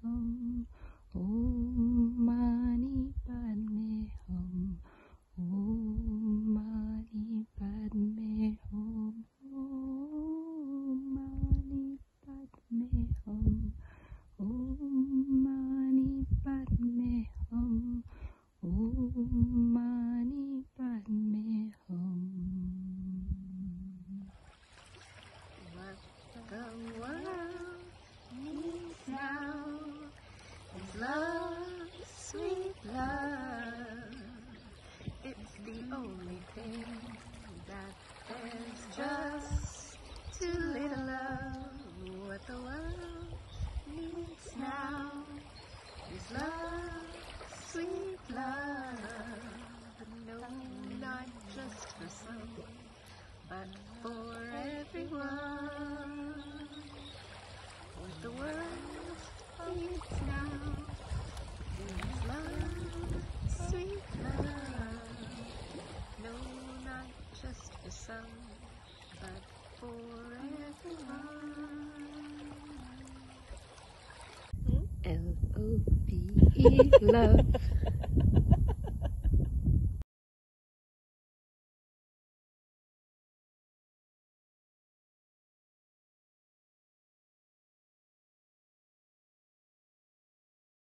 hum. Om Mani Padme Hum. Om Mani Padme Hum. Om Mani Padme Hum. Om Mani Padme Hum. Om Mani Padme Hum. What the world needs now is love, sweet love. It's the only thing that there's just too little of. What the world needs now is love, sweet love. No, not just for some, but for everyone. What the world needs now is love, sweet love. No, not just for some, but for everyone. Love.